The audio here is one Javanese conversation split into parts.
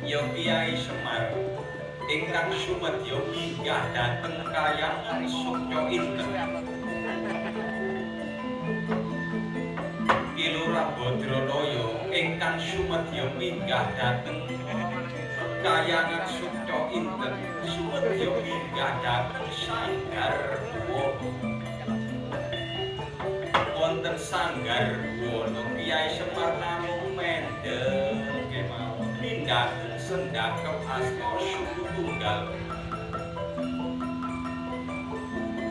Ya Kiai Semar ingkang sumedya minggah dhateng Kahyangan Sukya Inten. Kilurah Badranaya ingkang sumedya minggah dhateng Kahyangan Sukya Inten, sumedya minggah dhateng Sanggar Wono. Wonten Sanggar Wono Kiai Semar namung mendel kemawon nindakaken sendakep asta suku tunggal.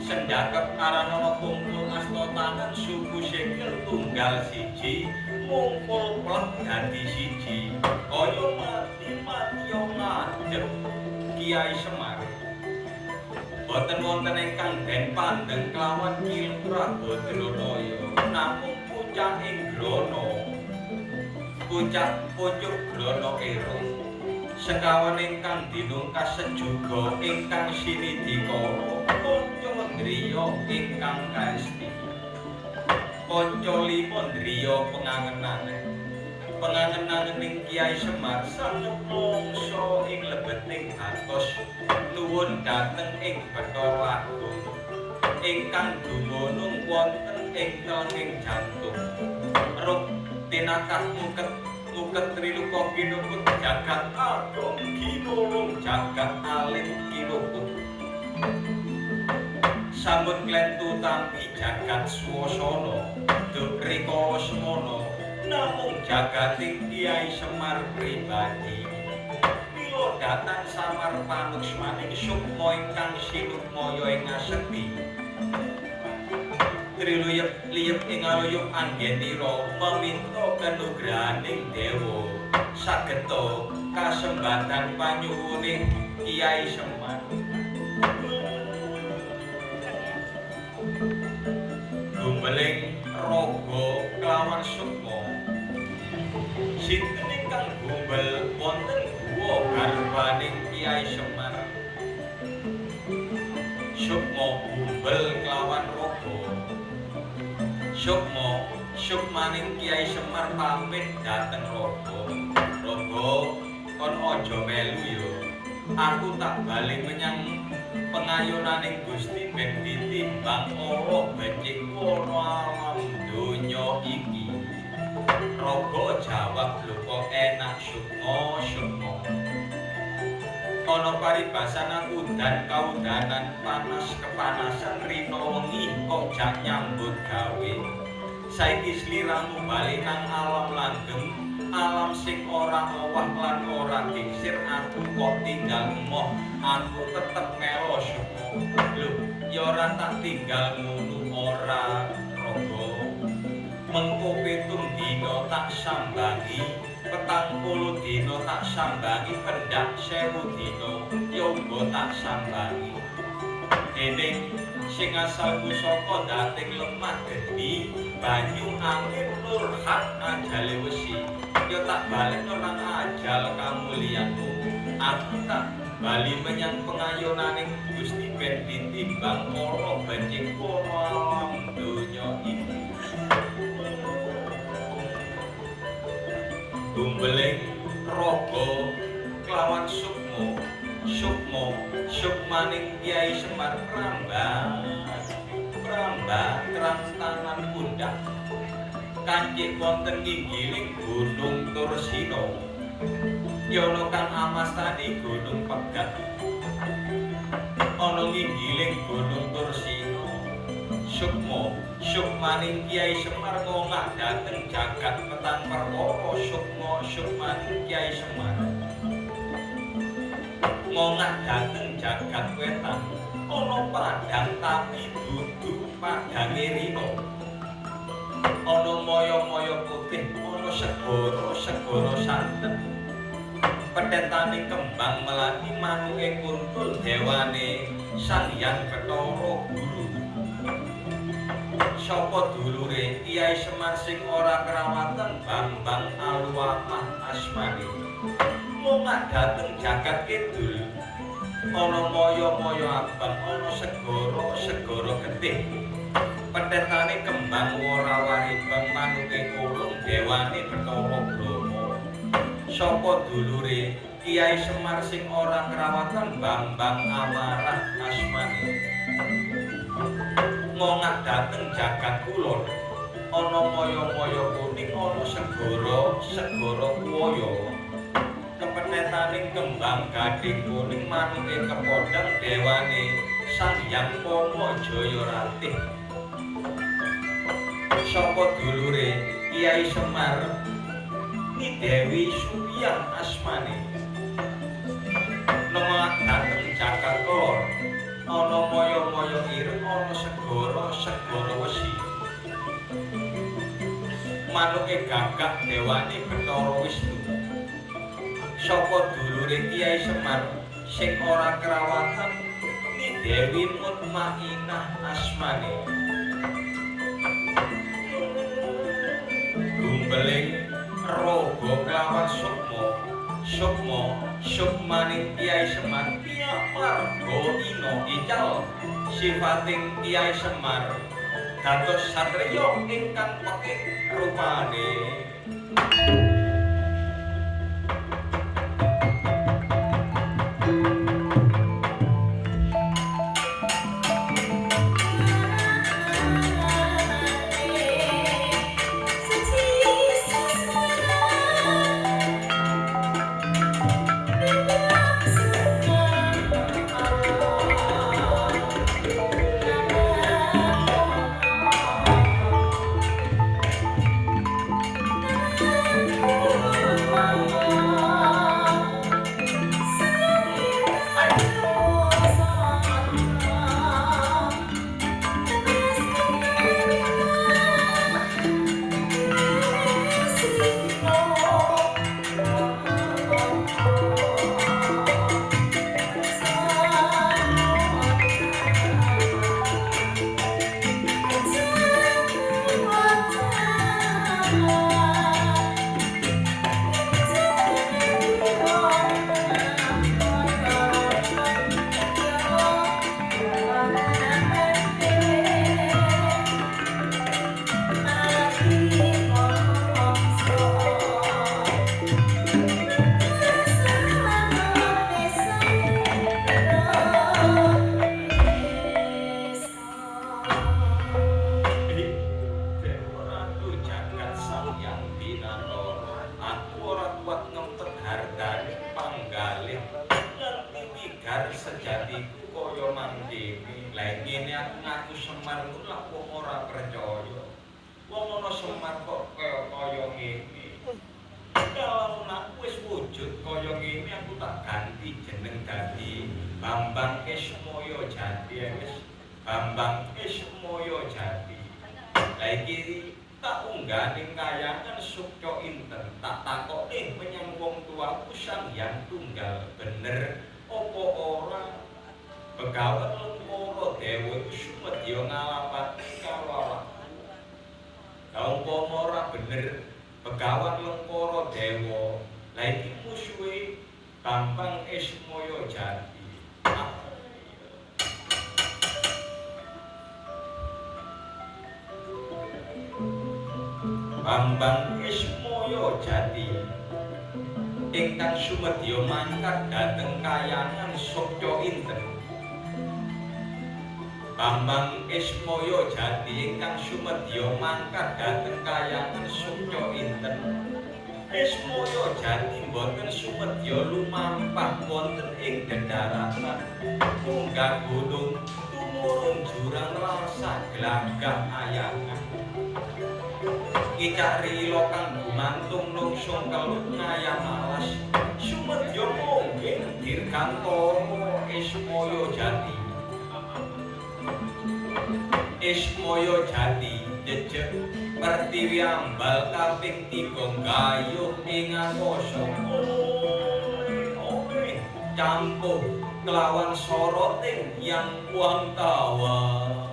Sendakep aranana kumpul asta tangan suku sikil tunggal siji ngumpul plek dadi siji kaya mati-mati ngadeg. Kiai Semar boten wonten ingkang den pandeng kelawan Kilurah Badranaya namung pucak ing grana pucak pucuk grana irung sekawan ingkang dinung kasejuga ingkang sinidikara panca ndriya ingkang kaesti panca lima ndriya pangangenaning Kiai Semar sang mangsa ing lebeting atos nuwun dhateng ing Bathara Agung ingkang dumunung wonten ing telenging jantung rup tinakah muket triluka kinuput jagat agung kinulung jagat alim kinuput sambut klentu tampi jagat swasana duk rikala semana namung jagating Kiai Semar pribadi mila datang samar panuksmaning sukma ingkang sinukmaya ing asekti triluyep-liyep ing aluyup anggenira paminta kanugrahaning dewa sageta kasembatan panyuwuning Kiai Semar. Gumbeling raga kelawan sukma sinten ingkang gumbel wonten guwa garbaning Kiai Semar. Sukma gumbel kelawan raga sukmaning Kiai Semar pamit dhateng raga. Raga kon aja melu ya. Aku tak bali menyang pengayonaning Gusti ben ditimbang ala becik kono alam donya iki. Raga jawab lho kok enak sukma. Ana paribasan udan kaudanan panas kepanasan rina wengi kok jak nyambut gawe. Saiki sliramu bali nang alam langgeng, alam sing ora owah lan ora gingsir, aku kok tinggal emoh, aku tetep melo sukma. Lho, ya ora tak tinggal ngono ora, Raga. Mengko 7 dina tak sambangi, 40 dina tak sambangi, pendak 1000 dina ya uga tak sambangi. Dene sing asalku saka dating lemah geni banyu angin nurhat ajale wesi ya tak balekno nang ajal kamulianmu. Aku tak bali menyang pengayonaning Gusti ben ditimbang ala becik kono alam donya iki. Gumbeling raga kelawan sukmaning Kiai Semar prambah terang tangan pundak kancik wonten nginggiling Gunung Tursina yana kang amastani Gunung Pegat ana nginggiling Gunung Tursina. Sukmaning Kiai Semar ngongak dhateng jagat petang perkara sukmaning Kiai Semar ngongak dhateng jagat wetan ana padang tapi dudu padange rino ana moyo-moyo putih ana segara santen pedhetaning kembang melati manuke kuntul dewane Sang Hyang Bathara Guru sapa dulure Kyai Semar sing ora kerawatan Bambang Aluwamah asmane ngongak dhateng jagat kidul ana moyo-moyo abang ana segara getih pedhetane kembang wara-waribang manuke kulung dewane Bathara Brahma sapa dulure Kyai Semar sing ora kerawatan Bambang Amarah asmane ngongak dhateng jagat kulon ana moyo-moyo kuning ana segara kuwaya kepethetaning kembang gading kuning manuke kepodhang dewane Sang Hyang Pama Jayaratih sapa dulure Kyai Semar ni Dewi Suyang asmane ngongak dhateng jagat lor ana moyo-moyo ireng ana segara wesi manuke gagak dewane Bathara Wisnu sapa dulure Kyai Semar sing ora kerawatan ni Dewi Mutmainah asmane gumbeling raga kelawan sukmaning Kyai Semar marga ina ical sifating Kyai Semar dados satriya ingkang pekih rupane Bambang Ismaya Jati. Lah iki tak ungganing kayangan sukca inten tak takoke menyang wong tuaku Sang Hyang Tunggal bener apa ora Begawan Lengkara Dewa sumedya ngalapati karo awakku. Lah umpama ora bener Begawan Lengkara Dewa lah iki musuhe Bambang Ismaya Jati. Bambang Ismaya Jati ingkang sumedya mangkat dhateng kayangan Sukca Inten. Bambang Ismaya Jati ingkang sumedya mangkat dhateng kayangan Sukca Inten. Ismaya Jati boten sumedya lumampah wonten ing dedharatan munggah gunung tumurun jurang rasa glagah ayangan. Icak rila kang gumantung nungsung kelut ngayam alas sumedya mongging dir Dirgantara Ismaya Jati. Ismaya Jati jejeg Pertiwi ambal kaping 3 gayuh ing angkasa. Campuh kelawan soroting yang wangkawa.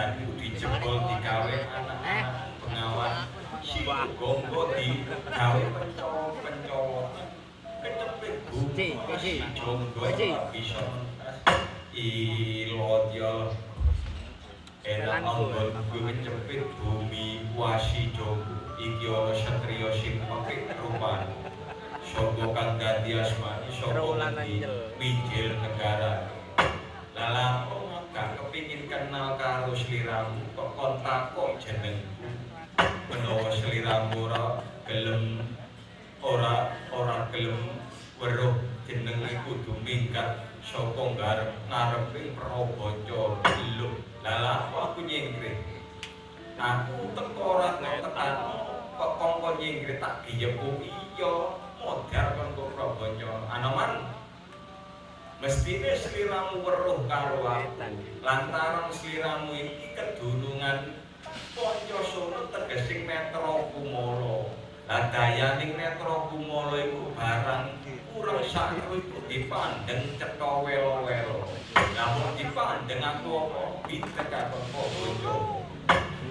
Jati dijebol digawe anak-anak pengawan Situ gonggo digawe pencolot kecepet bumi si jonggo bisa ilodya enak anggon gue kecepet bumi wasi jonggo iki ana satriya sing apik rupan saka kang dadi asmane saka pinggir negara lalang gak kepingin kenal karo sliramu kok kon takok jenengku menawa sliramu ora gelem weruh jenenge kudu minggat saka ngareping Prabaca lho lha aku nyengkre aku teko ora tekan kok kongkon nyengkre tak diyepu iya modar kon Prabaca Anoman mestine sliramu weruh karo aku lantaran sliramu iki kedunungan Pancasona tegesing netra kumala lah dayaning netra kumala iku barang kurang sakru iku dipandeng cetha welo-welo namun dipandeng aku apa pitekakon Prabaca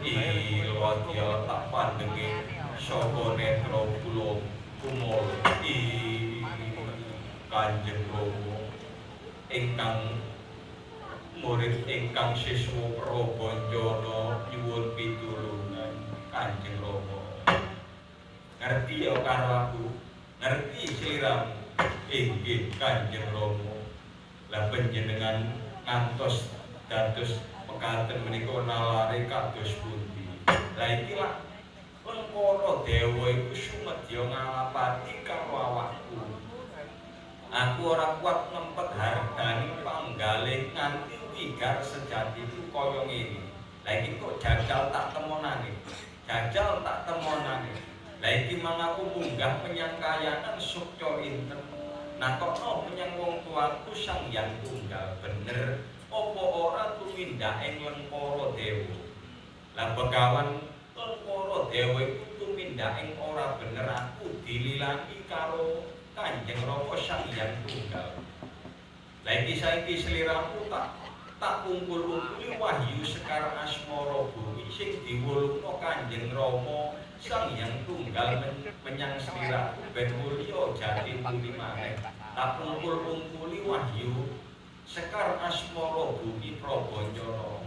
ilodya tak pandengi saka netra kula kumala Kanjeng Rama ingkang murid ingkang siswa Prabancana nyuwun pitulungan Kanjeng Rama ngerti ya karo aku ngerti sliramu inggih Kanjeng Rama lah panjenengan ngantos dados mekaten menika nalare kados pundi lah iki lak Lengkara Dewa iku sumedya ngalapati karo awakku aku ora kuat ngempet hargane panggalih nganti wigar sejati itu kaya ngene. Lah iki kok jajal tak temonane. Lah iki mang aku munggah menyang kayangan sukya inten. Nakokno menyang wong tuaku Sang Hyang Tunggal bener apa ora tumindak ing Lengkara Dewa. Lah begawan Lengkara Dewa iku tumindak ing ora bener aku dililani karo Kanjeng Rama Sang Hyang Tunggal. Lah iki saiki sliramu tak kumpul-kumpuli wahyu sekar asmara bumi sing diwulungna Kanjeng Rama Sang Hyang Tunggal menyang sliraku ben mulya jati bumi maneh. Tak kumpul-kumpuli wahyu sekar asmara bumi Prabancana.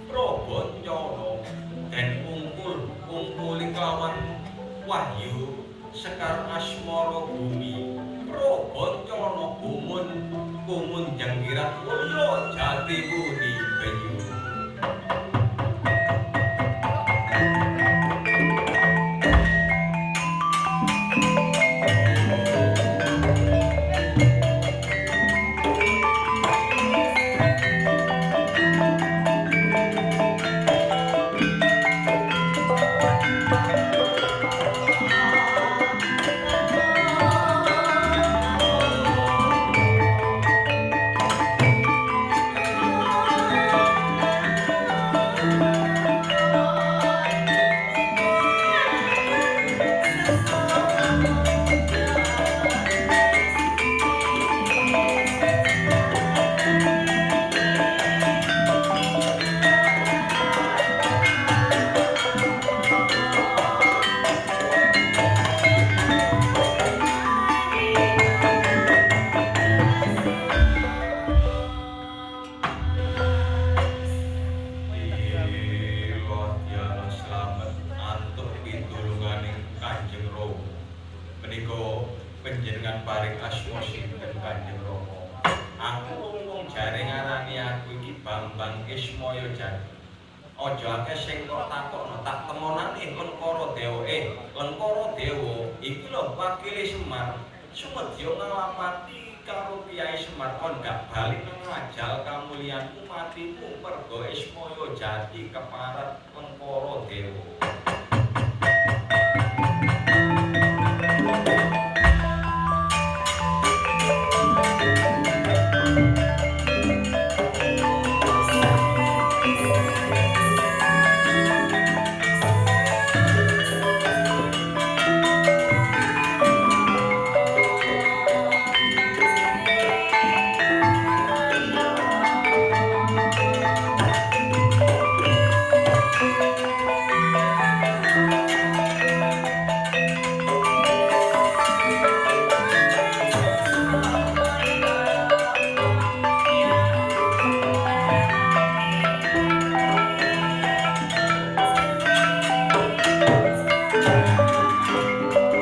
Prabancana den kumpul kawan wahyu sekar asmara bumi Prabancana kumun jangkirat mulya jati budi bayu panjenengan paring asma sinten Kanjeng Rama. Aku mung jare ngarani aku iki Bambang Ismaya Jati. Aja akeh sing kok takokno tak temonane Lengkara Dewa. Lengkara Dewa iki lho wakile Semar. Sumedya ngalapati karo Kyai Semar kon gak bali nang ajal kamulyanmu matimu merga Ismaya Jati keparat Lengkara Dewa.